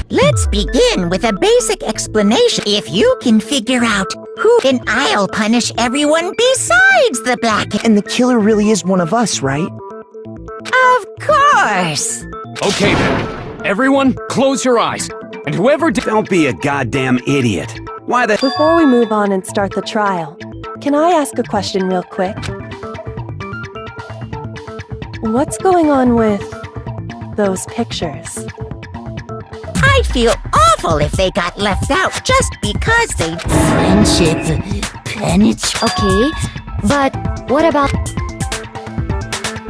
Let's begin with a basic explanation. If you can figure out who, then I'll punish everyone besides the black. And the killer really is one of us, right? Of course. Okay then. Everyone, close your eyes. And whoever Don't be a goddamn idiot. Why the— Before we move on and start the trial, can I ask a question real quick? What's going on with those pictures? I'd feel awful if they got left out just because they... Friendship, penance... Okay, but what about...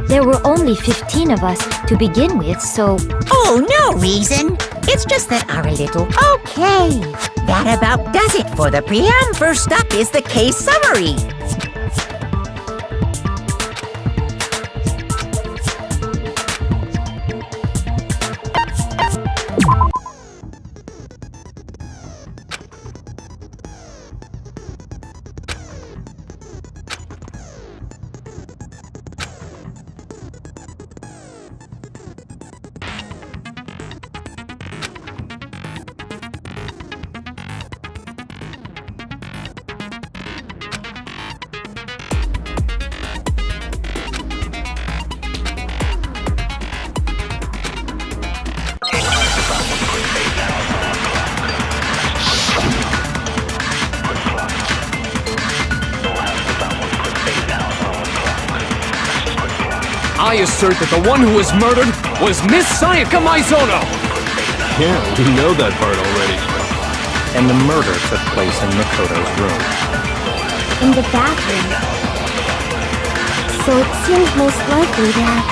There were only 15 of us to begin with, so... Oh, no reason. It's just that our little... Okay. That about does it for the preamble. First up is the case summary. I assert that the one who was murdered was Miss Sayaka Maizono! Yeah, we know that part already. And the murder took place in Makoto's room. in the bathroom. So it seems most likely that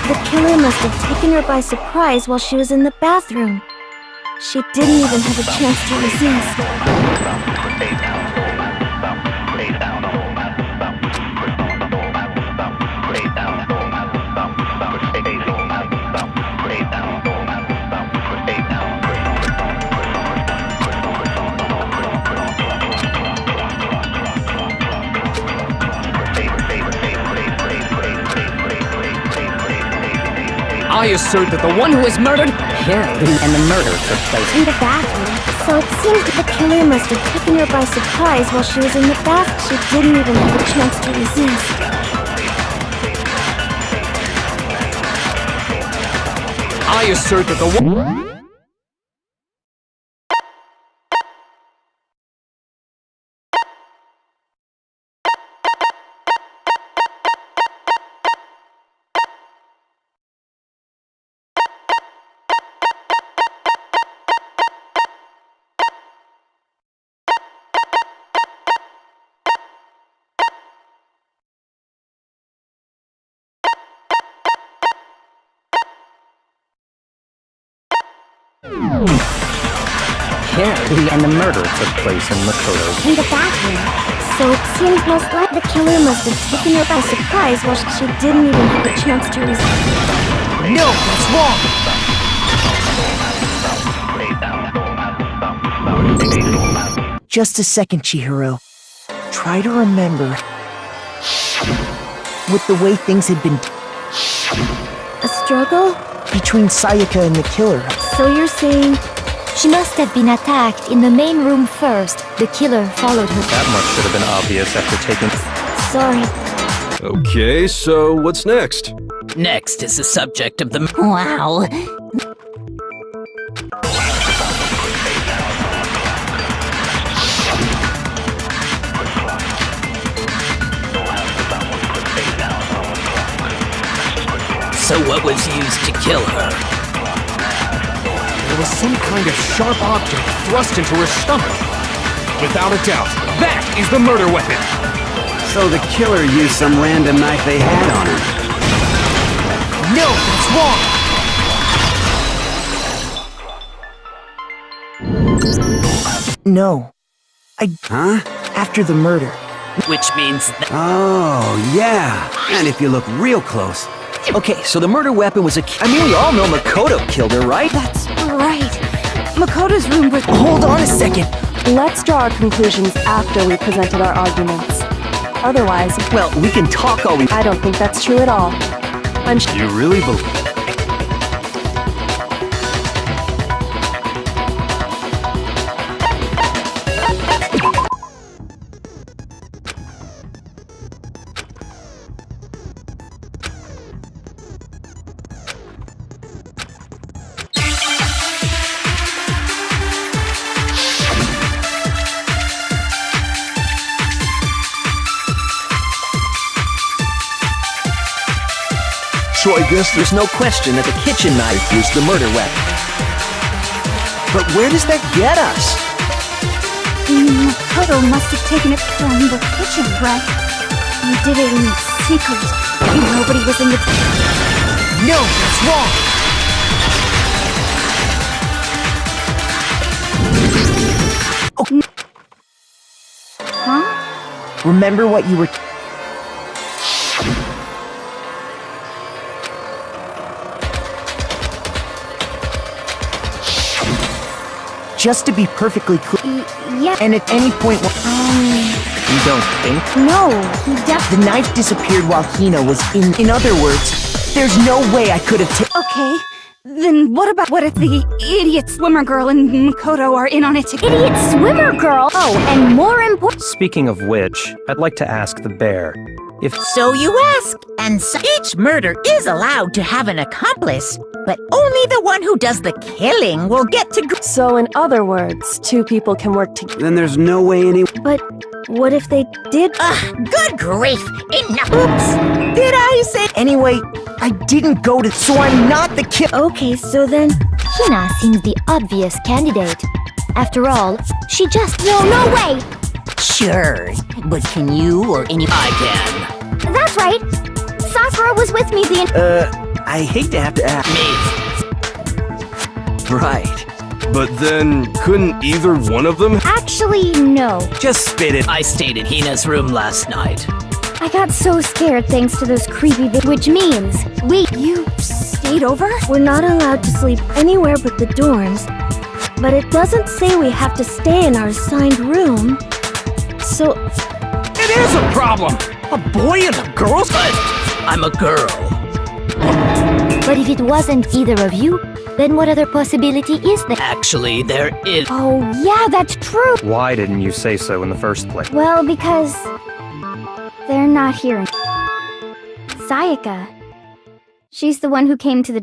the killer must have taken her by surprise while she was in the bathroom. She didn't even have a chance to resist. I assert that the one who was murdered... And the murder took place in the bathroom. So it seems that the killer must have taken her by surprise while she was in the bath. She didn't even have a chance to resist. I assert that the one... and the murder took place in Makoto's in the bathroom. So it seems most likely the killer must have taken her by surprise while she didn't even have a chance to resist. No, that's wrong! Just a second, Chihiro. Try to remember. With the way things had been A struggle? between Sayaka and the killer. So you're saying she must have been attacked in the main room first. The killer followed her. That much should have been obvious after taking. Sorry. Okay, so what's next? Next is the subject of the. Wow. So what was used to kill her? There was some kind of sharp object thrust into her stomach. Without a doubt, that is the murder weapon. So the killer used some random knife they had on him. No, that's wrong. No. Huh? After the murder. Which means that. Oh, yeah. And if you look real close. Okay, so the murder weapon was I mean, we all know Makoto killed her, right? That's right. Makoto's room was. Hold on a second. Let's draw our conclusions after we presented our arguments. Otherwise, Well, we can talk all we. I don't think that's true at all. I'm You really believe? So I guess there's no question that the kitchen knife was the murder weapon. But where does that get us? Makoto must have taken it from the kitchen, right? He did it in secret. Nobody was in the. No, that's wrong. Huh? Remember what you were. Just to be perfectly clear, Yeah. and at any point, You don't think? No, he the knife disappeared while Hina was in. In other words, there's no way I could have taken. Okay, then what if the idiot swimmer girl and Makoto are in on it together? Idiot swimmer girl! Oh, and more important. Speaking of which, I'd like to ask the bear. If So you ask, and so each murder is allowed to have an accomplice, but only the one who does the killing will get to. So, in other words, two people can work together. Then there's no way any. But what if they did? Good grief! Enough! Oops! Did I say? Anyway, I didn't go to. So I'm not the killer. Okay, so then Hina seems the obvious candidate. After all, she just. No way! Sure, but can you or any? I can. That's right. Sakura was with me the. I hate to have to ask. Me. Right. But then, couldn't either one of them? Actually, no. Just spit it. I stayed in Hina's room last night. I got so scared thanks to those creepy which means You stayed over? we're not allowed to sleep anywhere but the dorms. But it doesn't say we have to stay in our assigned room. So, It is a problem. A boy and a girl. But I'm a girl. but if it wasn't either of you, then what other possibility is there? Actually, there is. Oh, yeah, that's true. why didn't you say so in the first place? Well, because they're not here. Sayaka. She's the one who came to the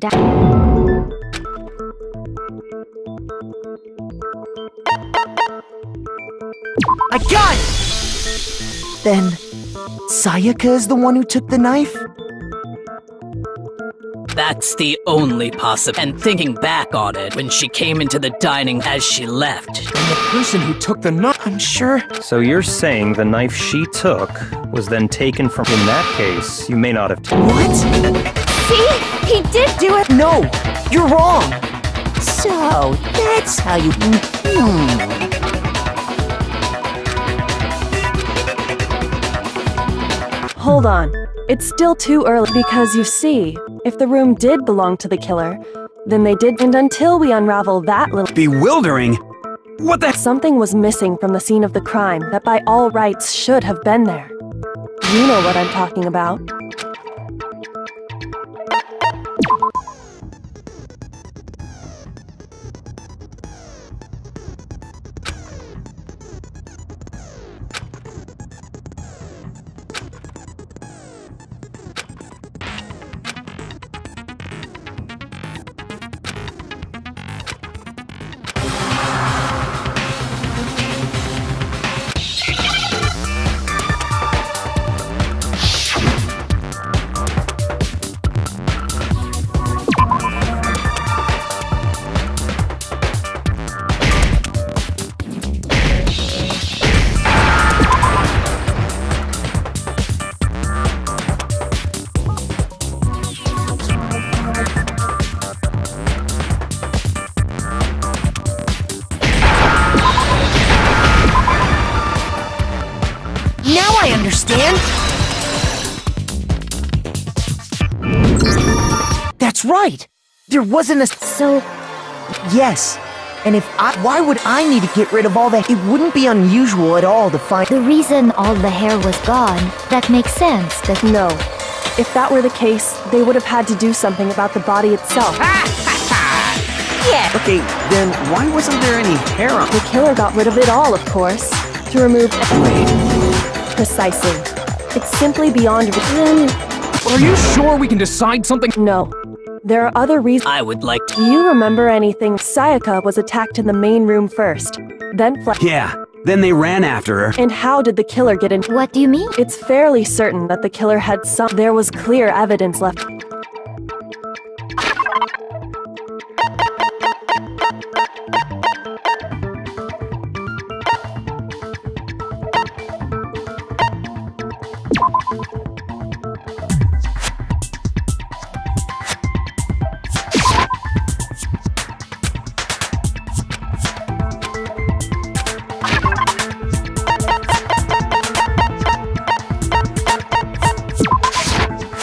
I got it! Then, Sayaka is the one who took the knife? That's the only possible. And thinking back on it, when she came into the dining as she left, And the person who took the knife. I'm sure. So you're saying the knife she took was then taken from. In that case, you may not have. What? See? He did do it! No! You're wrong! So that's how you. Hold on. It's still too early because you see, if the room did belong to the killer, then they did. And until we unravel that little. Bewildering. What the? Something was missing from the scene of the crime that by all rights should have been there. You know what I'm talking about. Now I understand. That's right. There wasn't a... So, Yes. And why would I need to get rid of all that? It wouldn't be unusual at all to find... the reason all the hair was gone, that makes sense. That No. If that were the case, they would have had to do something about the body itself. Okay, then why wasn't there any hair on? The killer got rid of it all, of course. To remove... Precisely. It's simply beyond... Are you sure we can decide something? No. There are other reasons. I would like to. Do you remember anything? Sayaka was attacked in the main room first, then fled. Yeah, then they ran after her. And how did the killer get in? what do you mean? It's fairly certain that the killer had some. There was clear evidence left.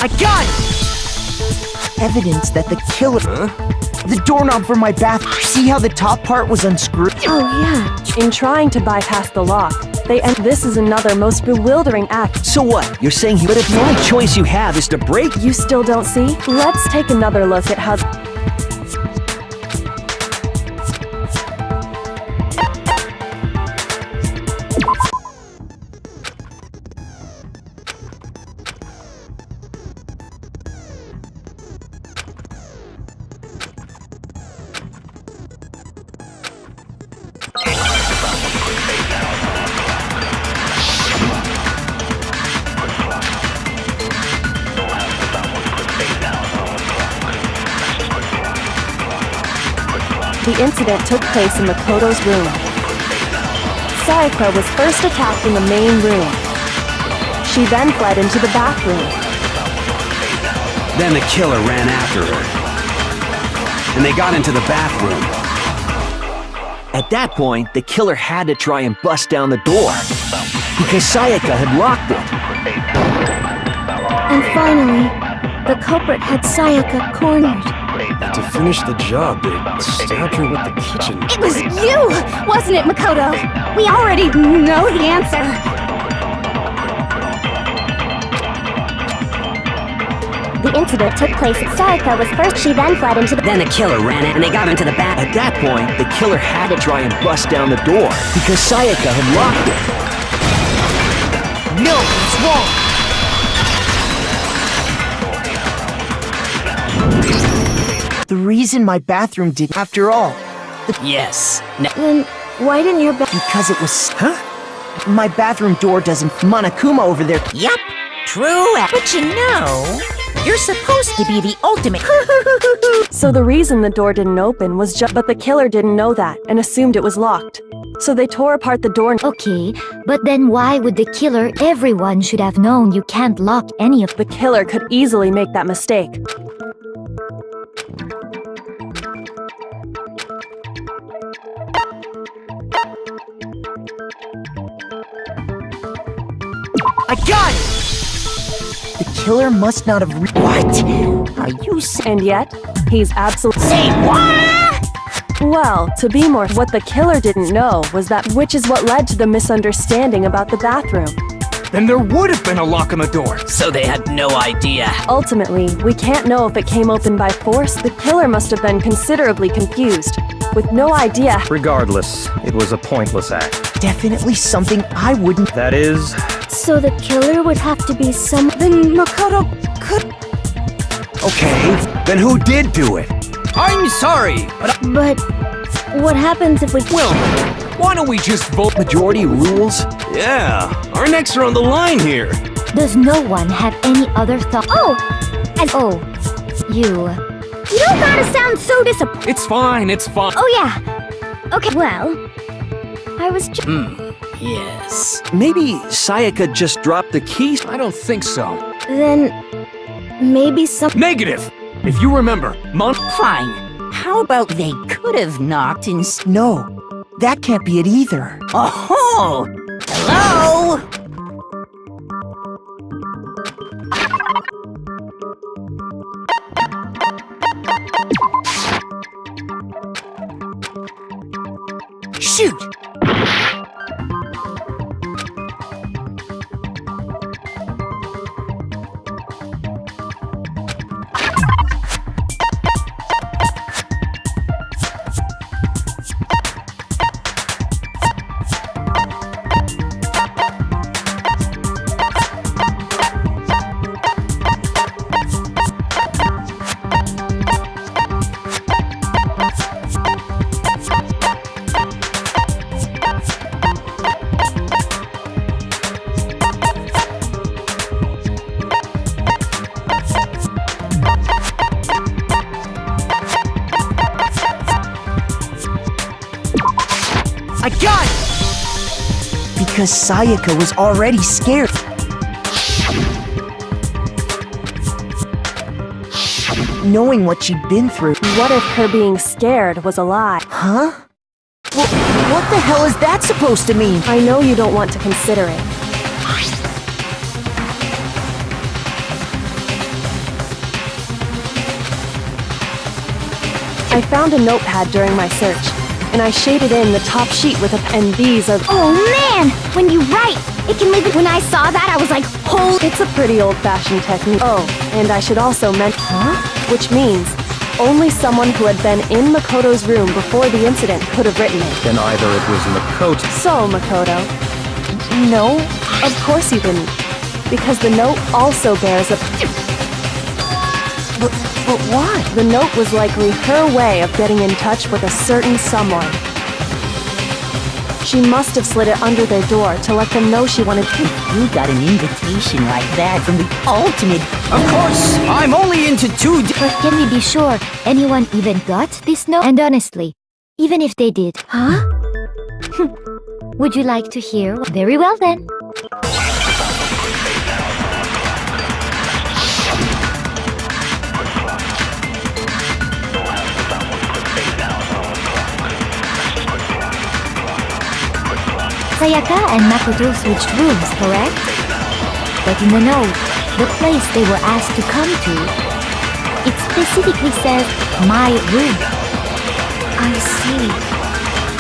I got it! Evidence that the killer... The doorknob for my bath... See how the top part was unscrewed? Oh, yeah. In trying to bypass the lock, this is another most bewildering act. So what? You're saying but if the only choice you have is to break? You still don't see? Let's take another look at how... The incident took place in Makoto's room. Sayaka was first attacked in the main room. She then fled into the bathroom. Then the killer ran after her. And they got into the bathroom. At that point, the killer had to try and bust down the door. Because Sayaka had locked it. And finally, the culprit had Sayaka cornered. To finish the job, they stabbed her with the kitchen. It was you, wasn't it, Makoto? We already know the answer. The incident took place. Sayaka was first. She then fled into the... Then the killer ran it and they got into the bath. At that point, the killer had to try and bust down the door. Because Sayaka had locked it. No, it's wrong! The reason my bathroom did... After all, Yes. Now, Then, why didn't your because it was... My bathroom door doesn't... Monokuma over there... Yup, true. But you know, you're supposed to be the ultimate. So the reason the door didn't open was just... But the killer didn't know that and assumed it was locked. So they tore apart the door... Okay, but then why would the killer... Everyone should have known you can't lock any of... The killer could easily make that mistake. I got it! The killer must not have... What? Are you saying... And yet, he's absolutely... Say what? Well, to be more, what the killer didn't know was that, which is what led to the misunderstanding about the bathroom. Then there would have been a lock on the door. So they had no idea. Ultimately, we can't know if it came open by force. The killer must have been considerably confused, with no idea. Regardless, it was a pointless act. Definitely something I wouldn't. That is, So the killer would have to be some. Then Makoto could. Okay, then who did do it? I'm sorry, but But what happens if we. Will, why don't we just vote? Majority rules? Yeah, our necks are on the line here. Does no one have any other thought? Oh! You. You don't gotta sound so disappointed. It's fine, it's fine. Oh, yeah. Okay, well. I was just. Yes. Maybe Sayaka just dropped the keys. I don't think so. Then. Maybe some. Negative! If you remember, Fine. How about they could have knocked in. No, that can't be it either. Oh! Hello? Shoot! I got it! Because Sayaka was already scared. Knowing what she'd been through. What if her being scared was a lie? Huh? Well, what the hell is that supposed to mean? I know you don't want to consider it. I found a notepad during my search, and I shaded in the top sheet with and these are. Oh man! When you write, it can leave it. When I saw that, I was like, hold. It's a pretty old-fashioned technique. Oh, and I should also mention, which means only someone who had been in Makoto's room before the incident could have written it. then either it was Makoto. So, Makoto. No, of course you didn't. Because the note also bears a. But why? The note was likely her way of getting in touch with a certain someone. She must have slid it under their door to let them know she wanted to. You got an invitation like that from the ultimate. Of course, I'm only into two. But can we be sure anyone even got this note? And honestly, even if they did, huh? Would you like to hear? Very well then. Sayaka and Makoto switched rooms, correct? But in the note, the place they were asked to come to, it specifically says, my room. I see.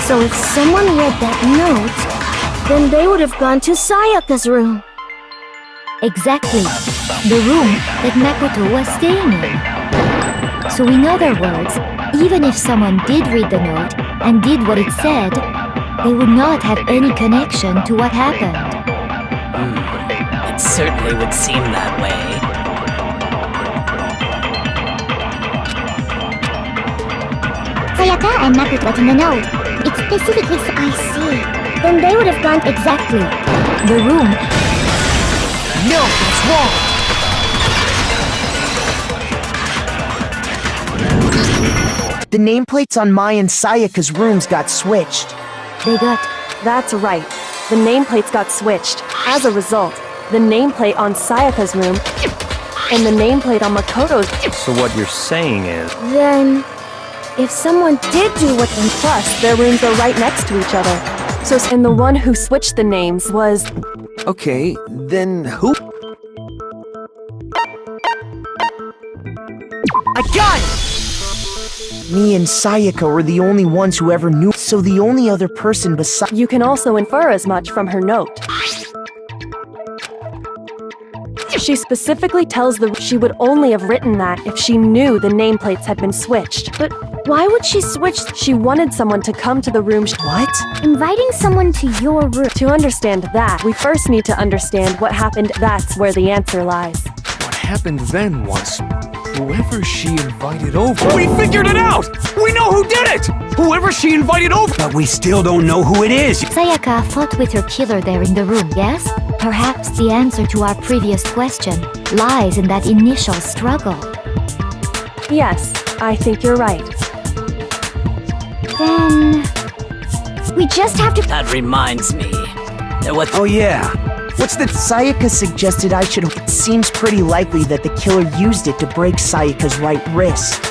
So if someone read that note, then they would have gone to Sayaka's room. Exactly. The room that Makoto was staying in. So in other words, even if someone did read the note and did what it said, they would not have any connection to what happened. It certainly would seem that way. Sayaka and Makoto got in the note. It specifically said, I see. Then they would have gone exactly. The room. No, that's wrong. The nameplates on Mai and Sayaka's rooms got switched. They got. That's right. The nameplates got switched. As a result, the nameplate on Sayaka's room and the nameplate on Makoto's. So what you're saying is, Then, if someone did do what And plus, their rooms are right next to each other. So, and the one who switched the names was. Okay, then who? I got it! Me and Sayaka were the only ones who ever knew, so the only other person besides— You can also infer as much from her note. She specifically tells she would only have written that if she knew the nameplates had been switched. But why would she switch? She wanted someone to come to the room. What? Inviting someone to your room. To understand that, we first need to understand what happened. That's where the answer lies. What happened then was, whoever she invited over— We figured it out! We know who did it! Whoever she invited over— But we still don't know who it is. Sayaka fought with her killer there in the room, yes? Perhaps the answer to our previous question lies in that initial struggle. Yes, I think you're right. Then we just have to— That reminds me. There was— Oh yeah. What's that? Sayaka suggested I should— It seems pretty likely that the killer used it to break Sayaka's right wrist.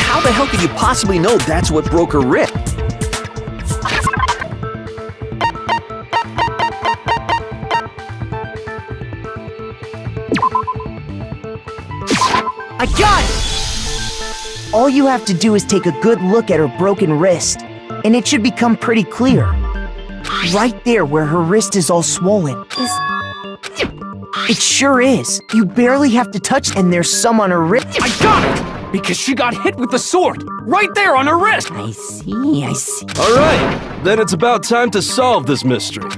How the hell could you possibly know that's what broke her wrist? I got it! All you have to do is take a good look at her broken wrist, and it should become pretty clear. Right there where her wrist is all swollen. It sure is. You barely have to touch, and there's some on her wrist. I got it! Because she got hit with the sword! Right there on her wrist! I see. Alright, then it's about time to solve this mystery.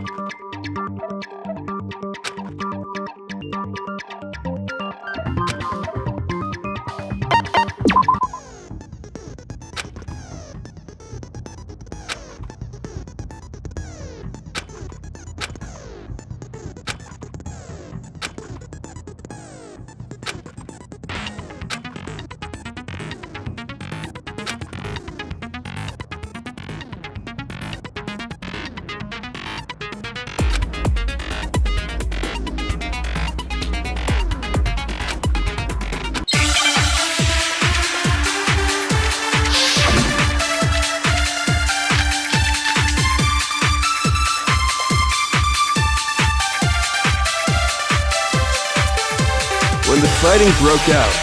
When the fighting broke out,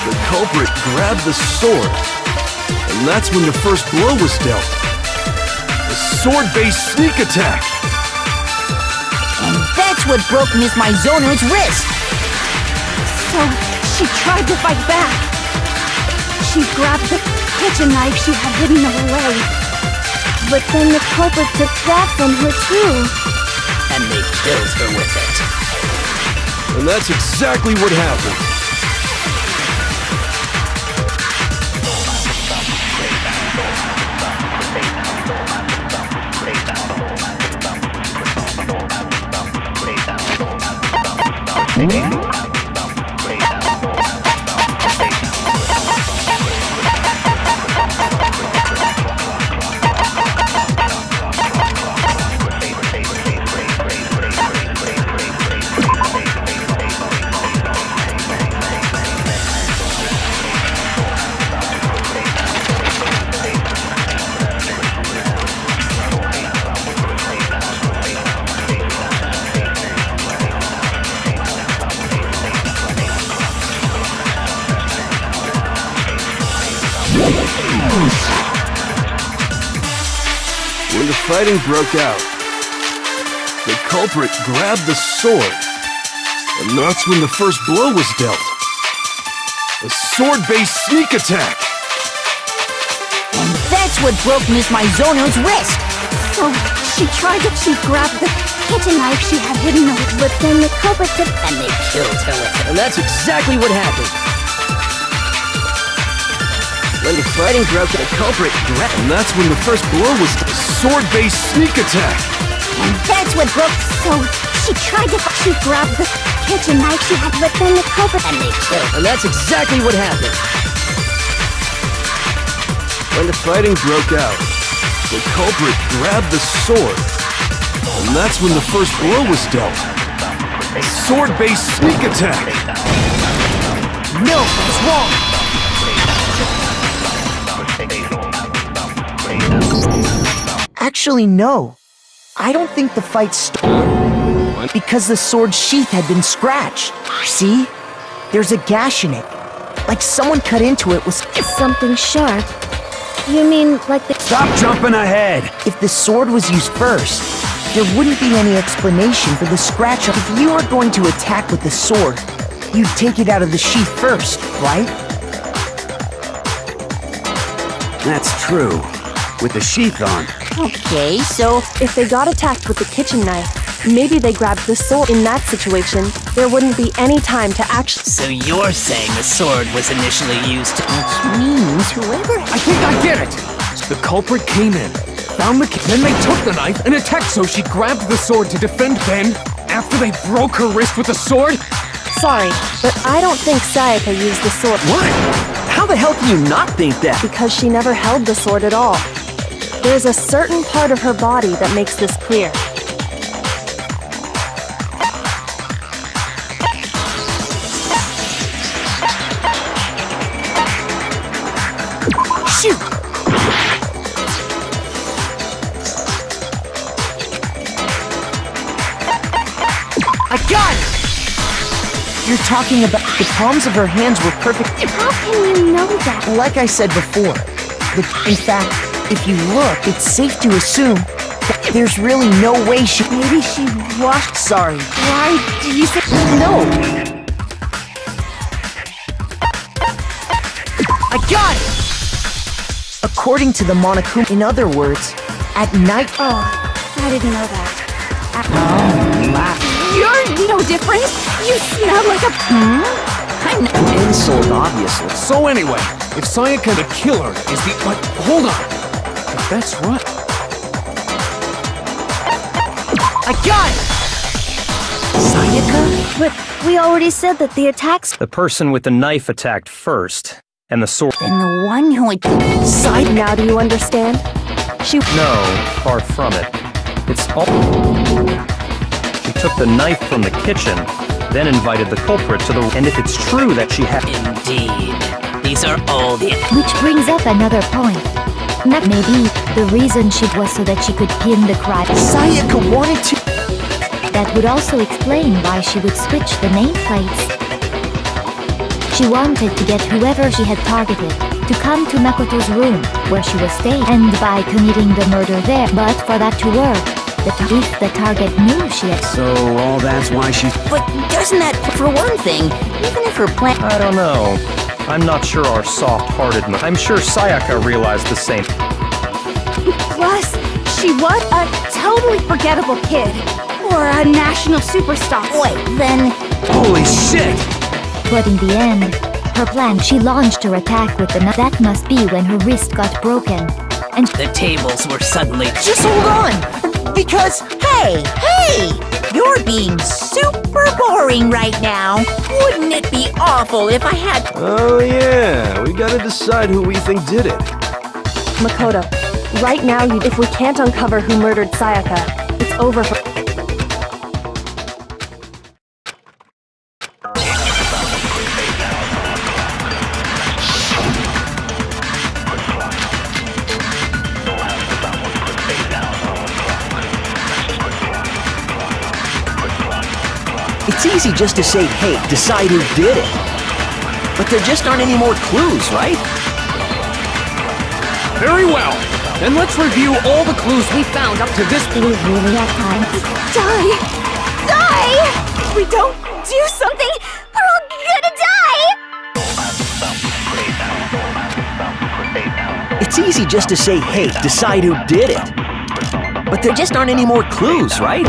the culprit grabbed the sword, and that's when the first blow was dealt. A sword-based sneak attack! And that's what broke Miss Mizono's wrist! So, she tried to fight back. She grabbed the kitchen knife she had hidden away. But then the culprit took that from her too. And they killed her with it. And that's exactly what happened. When the fighting broke out, the culprit grabbed the sword, and that's when the first blow was dealt. A sword-based sneak attack! And that's what broke Miss Mizono's wrist! So, she grabbed the kitchen knife she had hidden away. But then the culprit took— And they killed her with it. And that's exactly what happened. When the fighting broke, the culprit grabbed— And that's when the first blow was a sword-based sneak attack! And that's what broke— So, she grabbed the kitchen knife she had— But then the culprit— And they killed her. And that's exactly what happened. When the fighting broke out, the culprit grabbed the sword, and that's when the first blow was dealt. A sword-based sneak attack! No, that's wrong! Actually, no. I don't think the fight started because the sword sheath had been scratched. See? There's a gash in it. Like someone cut into it with Something sharp. You mean like the... Stop jumping ahead! If the sword was used first, there wouldn't be any explanation for the scratch. If you are going to attack with the sword, you'd take it out of the sheath first, right? That's true. With the sheath on. Okay, so if they got attacked with the kitchen knife, maybe they grabbed the sword. In that situation, there wouldn't be any time to actually... So you're saying the sword was initially used to... Means whoever... I think I get it! The culprit came in, found the then they took the knife and attacked, so she grabbed the sword to defend Ben after they broke her wrist with the sword? Sorry, but I don't think Sayaka used the sword. What? How the hell can you not think that? Because she never held the sword at all. There's a certain part of her body that makes this clear. Shoot! I got it! You're talking about the palms of her hands were perfect. How can you know that? Like I said before, in fact, if you look, it's safe to assume that there's really no way she... Maybe she washed... Sorry. Why did you say... No! I got it! According to the Monokuma, in other words, at night... Oh, I didn't know that. You're no different. You smell like a... An insult, obviously. So anyway, if Sayaka the killer is the... But hold on. If that's right... I got it! Sayaka? But we already said that the attacks... The person with the knife attacked first, and the sword... And the one who had... Now do you understand? No, far from it. It's all... She took the knife from the kitchen, then invited the culprit to the... And if it's true that she had... Indeed. These are all the... Which brings up another point. Maybe the reason she was so that she could pin the crime. Sayaka wanted to... That would also explain why she would switch the nameplates. She wanted to get whoever she had targeted to come to Makoto's room, where she was staying, and by committing the murder there. But for that to work, if the target knew she had... So all that's why she's... But doesn't that, for one thing, even if her plan... I don't know. I'm not sure our soft-hearted... I'm sure Sayaka realized the same. Plus, she was a totally forgettable kid. Or a national superstar. Wait, then... Holy shit! But in the end, her plan, she launched her attack with the knife. That must be when her wrist got broken. And The tables were suddenly... Just hold on! Because... Hey! You're being super boring right now. Wouldn't it be awful if I had... Oh yeah, we gotta decide who we think did it. Makoto, right now, if we can't uncover who murdered Sayaka, it's over for... It's easy just to say, hey, decide who did it. But there just aren't any more clues, right? Very well. Then let's review all the clues we found up to this point. we really have time. Die! If we don't do something, we're all gonna die! It's easy just to say, hey, decide who did it. But there just aren't any more clues, right?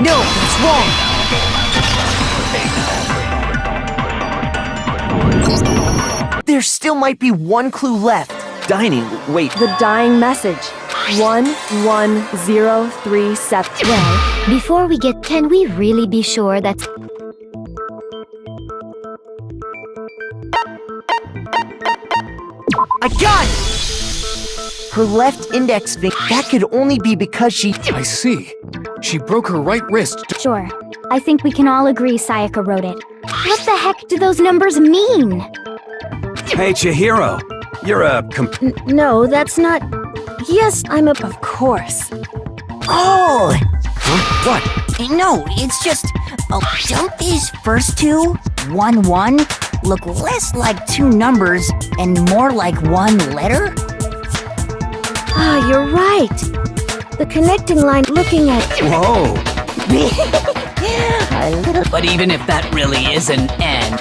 No, that's wrong! There still might be one clue left. Dining, wait. The dying message. 11037. Well, before we get... Can we really be sure that... I got it! Her left index finger. That could only be because she... I see. She broke her right wrist. Sure. I think we can all agree Sayaka wrote it. What the heck do those numbers mean? Hey, Chihiro. You're a No, that's not... Yes, I'm a... Of course. Oh! Huh? What? No, it's just... Oh, don't these first two? 1-1 look less like two numbers and more like one letter? Ah, you're right. The connecting line looking at... Whoa. But even if that really is an N,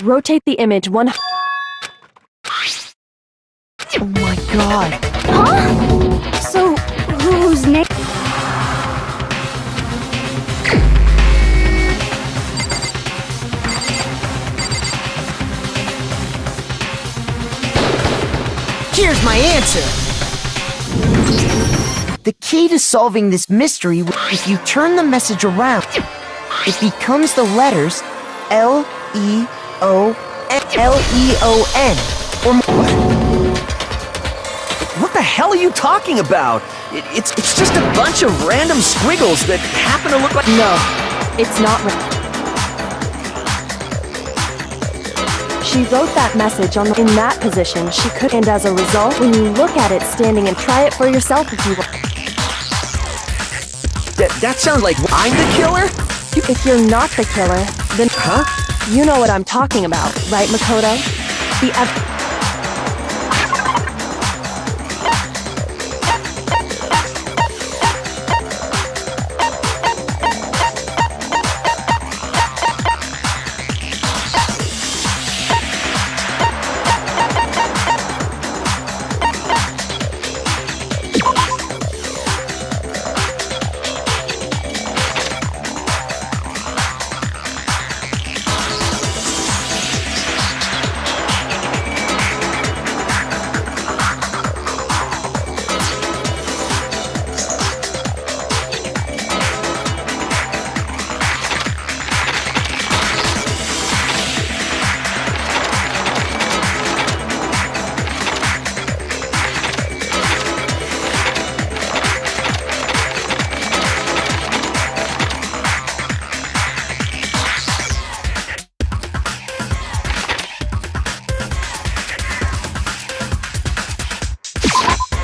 Rotate the image one. Oh my god. Huh? So, whose name? Here's my answer. The key to solving this mystery, if you turn the message around, it becomes the letters L-E-O-N. Or What the hell are you talking about? It's just a bunch of random squiggles that happen to look like... No, it's not. She wrote that message in that position. She could, and as a result, when you look at it standing and try it for yourself if you want. That sounds like I'm the killer? If you're not the killer, then Huh? you know what I'm talking about, right, Makoto?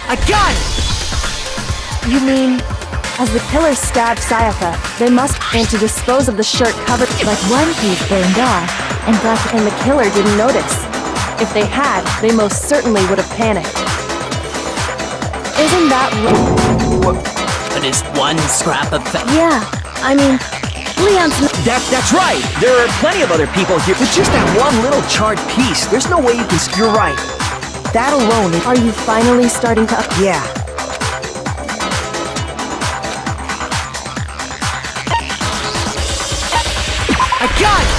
I got it! You mean, as the killer stabbed Sayaka, they must, and to dispose of the shirt covered, Like one piece burned off, and and the killer didn't notice. If they had, they most certainly would have panicked. Isn't that but is one scrap of Yeah, I mean, Leon's... That's right. There are plenty of other people here. But just that one little charred piece, there's no way you can... You're right. That alone is... Are you finally starting to... Yeah. I got it!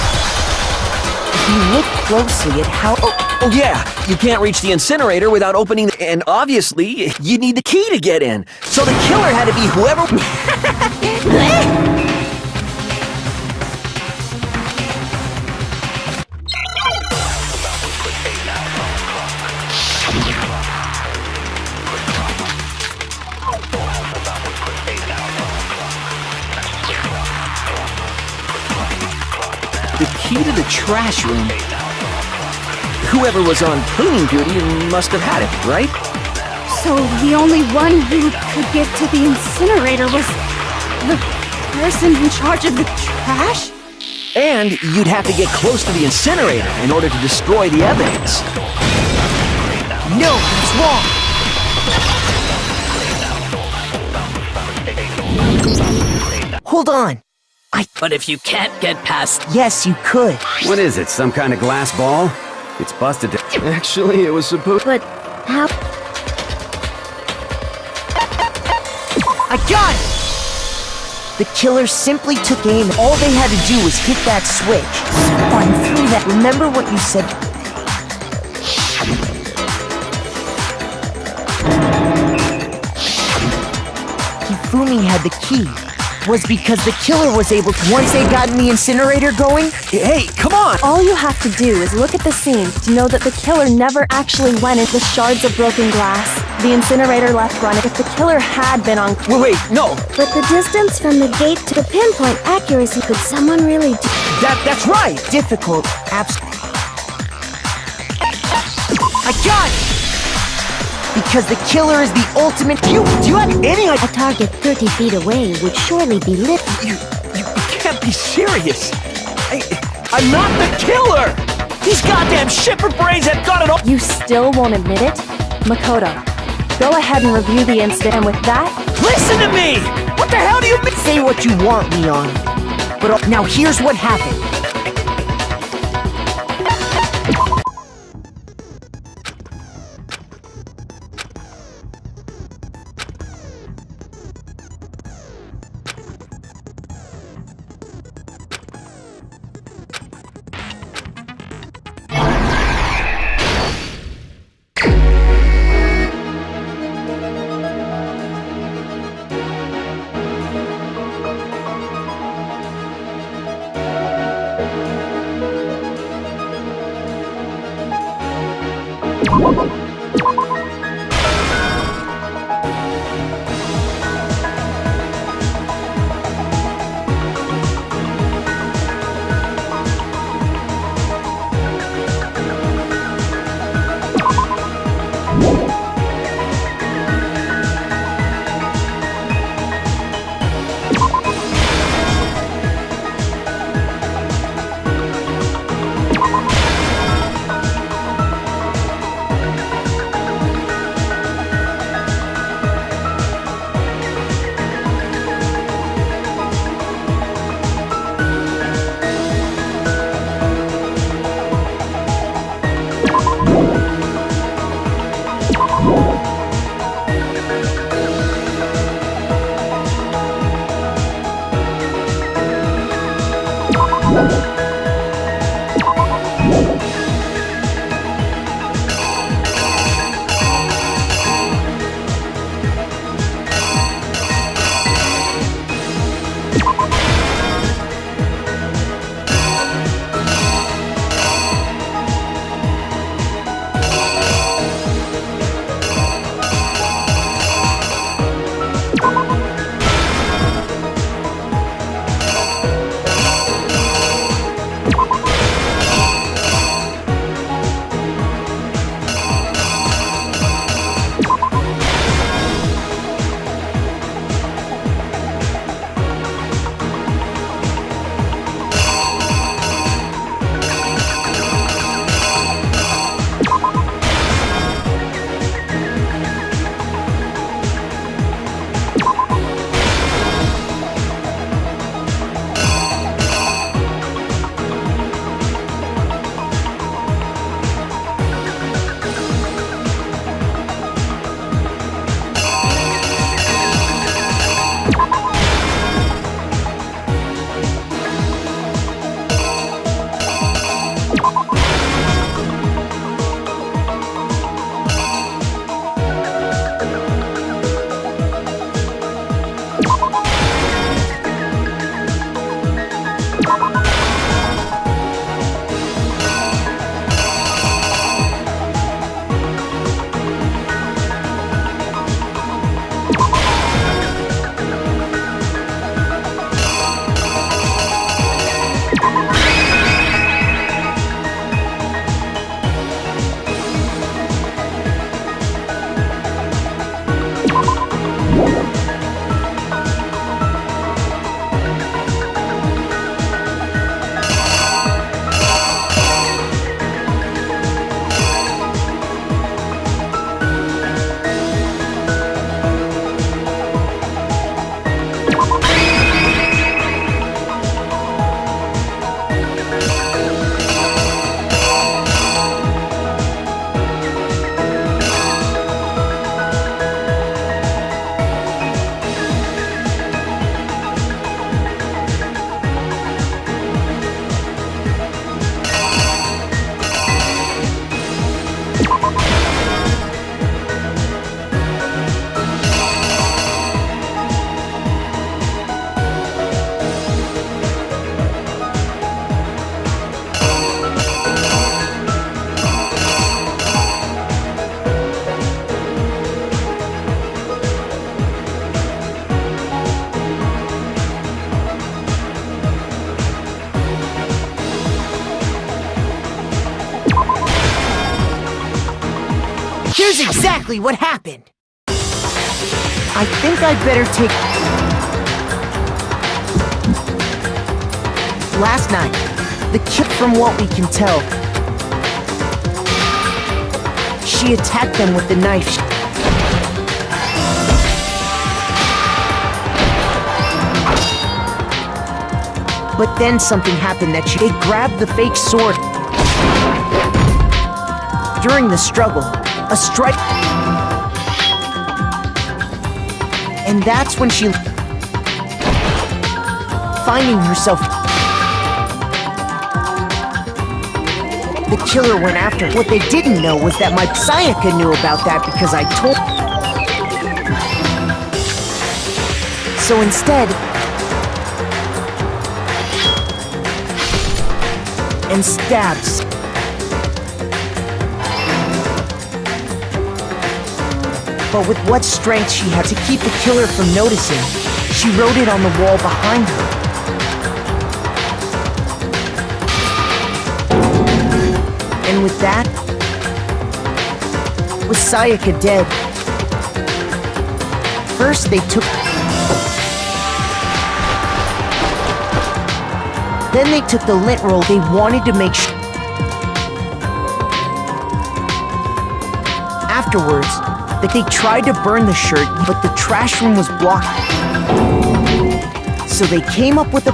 If you look closely at how... Oh yeah, you can't reach the incinerator without opening the... And obviously, you need the key to get in. So the killer had to be whoever... The key to the trash room. Whoever was on cleaning duty must have had it, right? So the only one who could get to the incinerator was the person in charge of the trash? And you'd have to get close to the incinerator in order to destroy the evidence. No, that's wrong! Hold on. But if you can't get past... Yes, you could. What is it, some kind of glass ball? It's busted to... Actually, it was supposed... But how... I got it! The killer simply took aim. All they had to do was hit that switch. Someone threw that. Remember what you said? Hifumi had the key. Was because the killer was able to, once they got in the incinerator going. Hey, come on! All you have to do is look at the scene to know that the killer never actually went into the shards of broken glass. The incinerator left running. If the killer had been on... Wait, no! But the distance from the gate to the pinpoint accuracy, could someone really do... That's right! Difficult, I got it! Because the killer is the ultimate... Do you have any... A target 30 feet away would surely be lit. You can't be serious. I'm not the killer! These goddamn shipper brains have got it all. You still won't admit it? Makoto, go ahead and review the incident, and with that... Listen to me! What the hell do you mean? Say what you want, Leon. But now here's what happened. Here's exactly what happened. I think I'd better take... Last night, the kid, from what we can tell, she attacked them with the knife. But then something happened that they grabbed the fake sword. During the struggle, a strike. And that's when she, finding herself, the killer went after her. What they didn't know was that my Sayaka knew about that because I told. So instead, and stabs. But with what strength she had to keep the killer from noticing, she wrote it on the wall behind her. And with that, was Sayaka dead? First they took... Then they took the lint roll. They wanted to make sure. Afterwards, that they tried to burn the shirt, but the trash room was blocked. So they came up with a...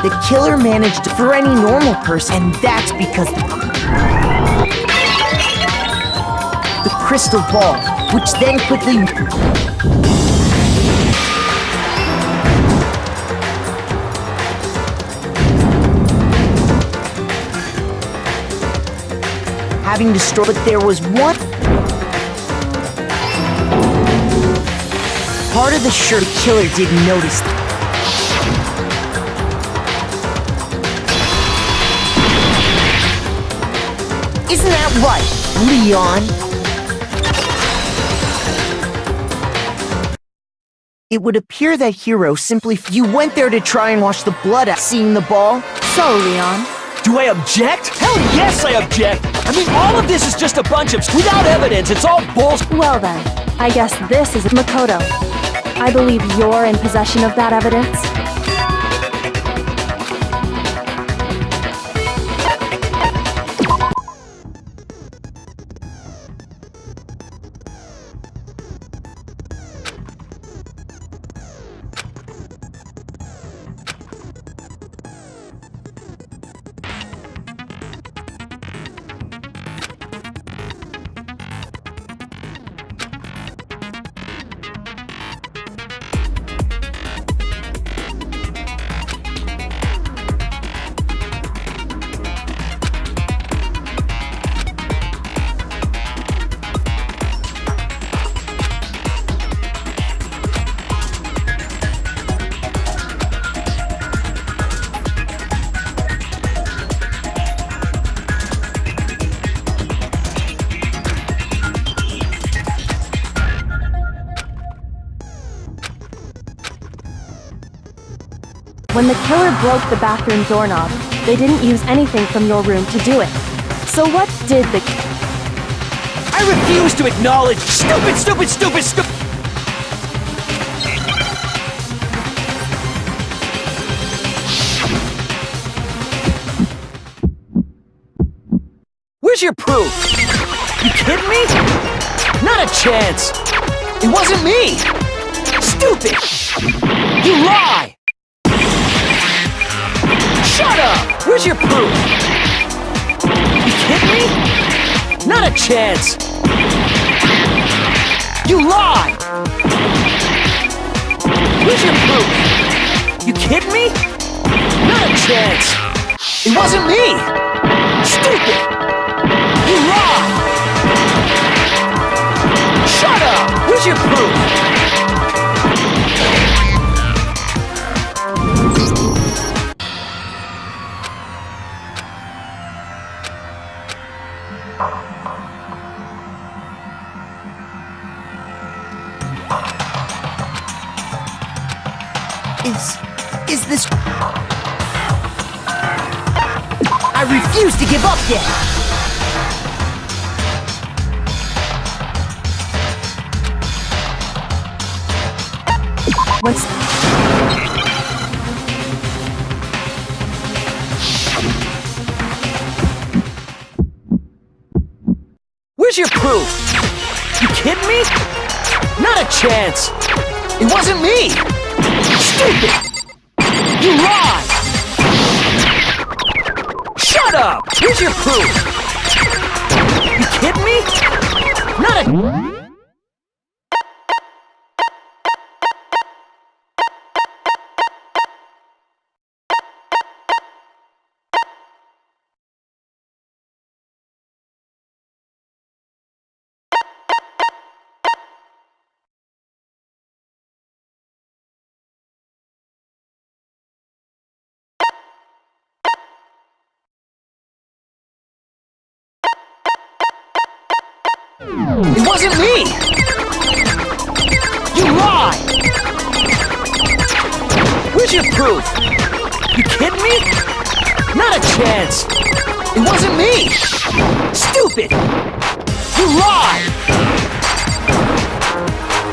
The killer managed to, for any normal person, and that's because the crystal ball, which then quickly... having destroyed, but there was one part of the shirt the killer didn't notice. Isn't that right, Leon? It would appear that Hiro simply... You went there to try and wash the blood out, seeing the ball? So, Leon, do I object? Hell yes, I object! I mean, all of this is just a bunch of... Without evidence, it's all bullshit. Well then, I guess this is Makoto. I believe you're in possession of that evidence. When the killer broke the bathroom doorknob, they didn't use anything from your room to do it. So what did the... I refuse to acknowledge... Stupid! Where's your proof? You kidding me? Not a chance! It wasn't me! Stupid! You lie! Shut up! Where's your proof? You kidding me? Not a chance! You lie! Where's your proof? You kidding me? Not a chance! It wasn't me! Stupid! You lie! Shut up! Where's your proof? Is this... I refuse to give up yet! Where's your proof? You kidding me? Not a chance! It wasn't me! Stupid! You lied! Shut up! Here's your proof! You kidding me? Not a... It wasn't me! You lied! Where's your proof? You kidding me? Not a chance! It wasn't me! Stupid! You lied!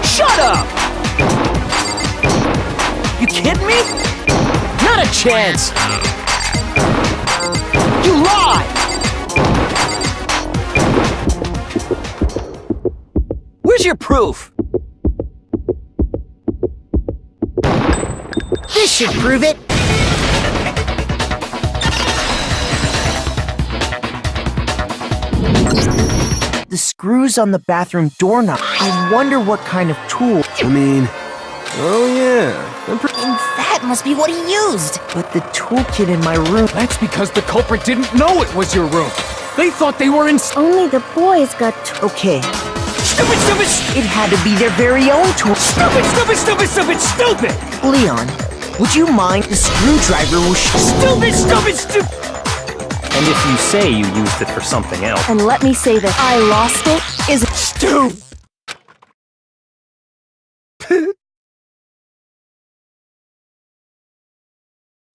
Shut up! You kidding me? Not a chance! You lied! Where's your proof? This should prove it. The screws on the bathroom doorknob. I wonder what kind of tool. I mean, oh yeah. And that must be what he used. But the toolkit in my room. That's because the culprit didn't know it was your room. They thought they were in. Only the boys got Okay. Stupid, stupid, It had to be their very own tool. stupid, stupid, stupid, stupid, stupid! Leon, would you mind? The screwdriver will Stupid, stupid, stupid! And if you say you used it for something else, And let me say that I lost it is Stupid!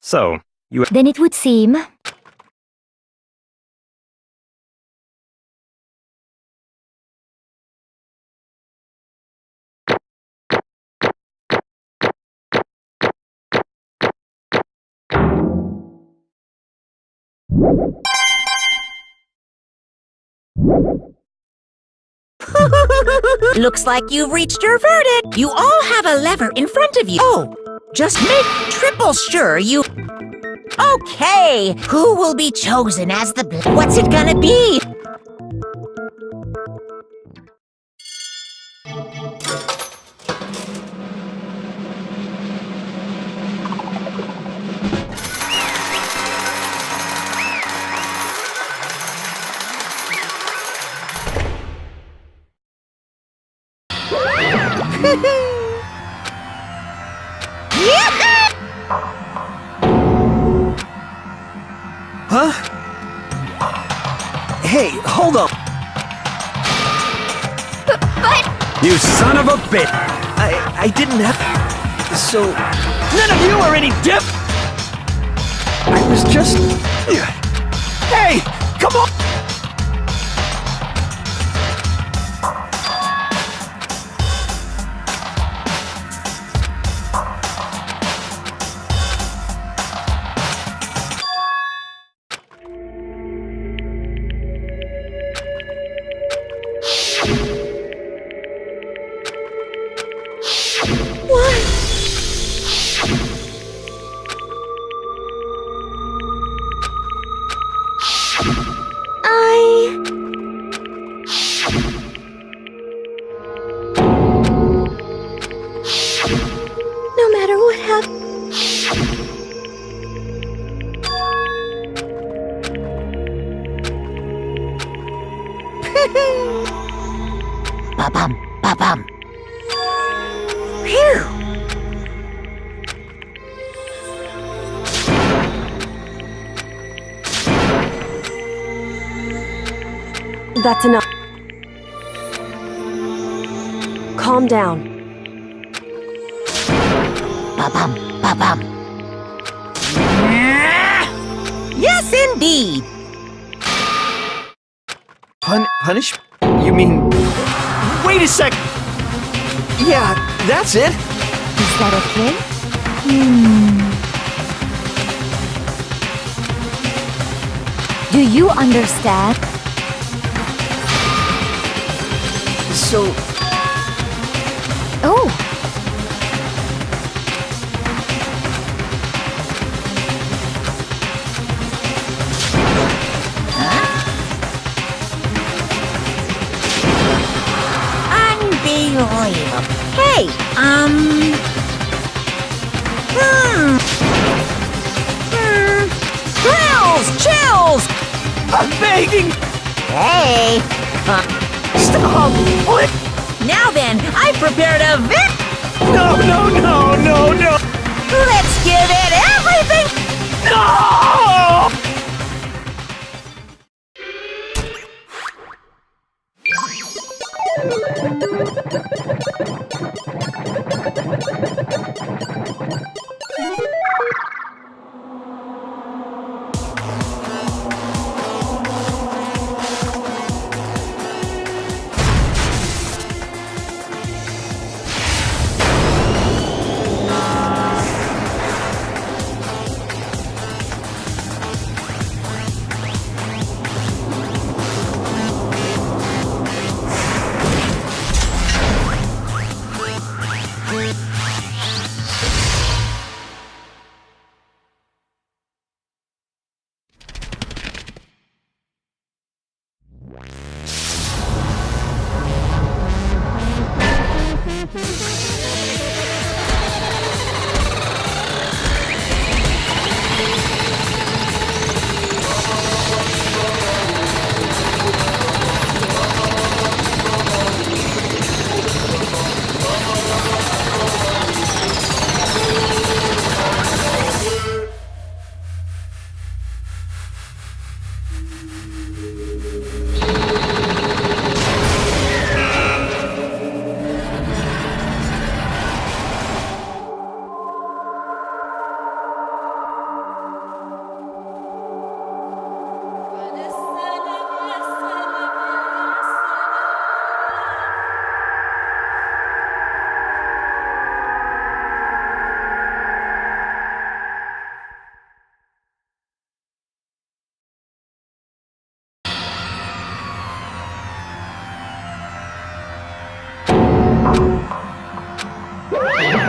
so you Then it would seem. Looks like you've reached your verdict. You all have a lever in front of you. Oh, just make triple sure you... Okay, who will be chosen as the... What's it gonna be? Huh? Hey, hold up! You son of a bitch! I didn't have... So... None of you are any dip! I was just... Hey! Come on! No matter what happens. Ba-bum, ba-bum. Phew! That's enough. Calm down. Ba-bum, ba-bum. Yes, indeed. Punish? You mean... Wait a sec! Yeah, that's it! Is that okay? Do you understand? So, Oh, Unbelievable. Hey, Chills! I'm begging! Hey! Stop! What? Now then, I've prepared a No, no, no, no, no! Let's give it everything! No!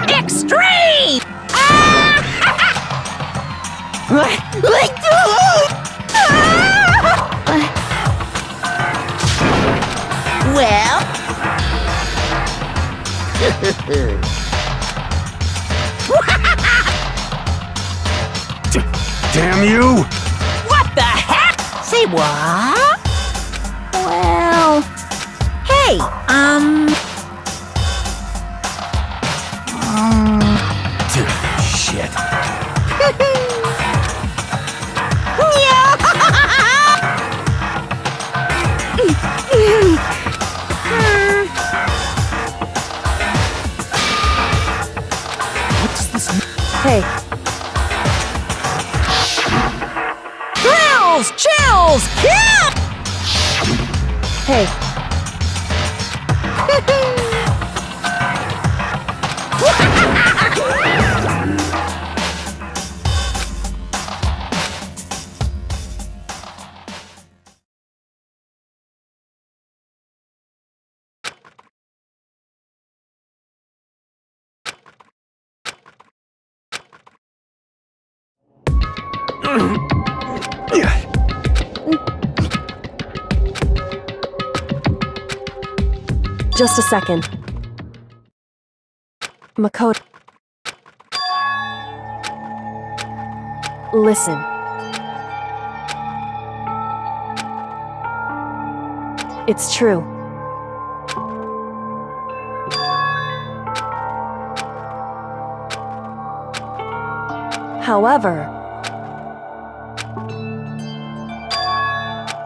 Extreme! Well... Damn you! What the heck? Say what? Well... Hey, Shit. What's this? Hey, Thrills! Chills! Kill! hey, just a second. Makoto. Listen. It's true. However,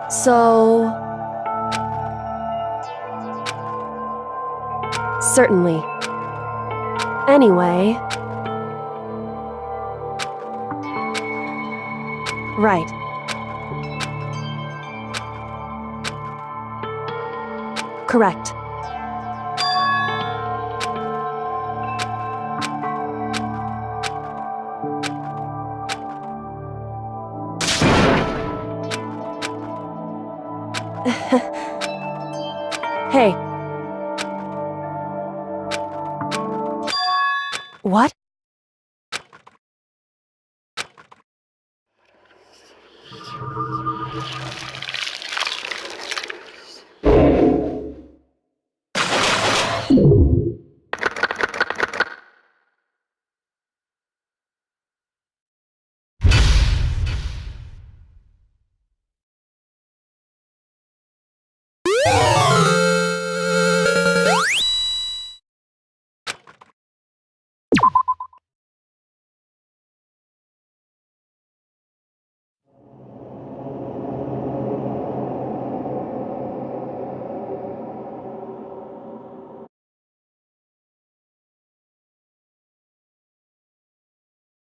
so certainly. Anyway, right. Correct. Hey,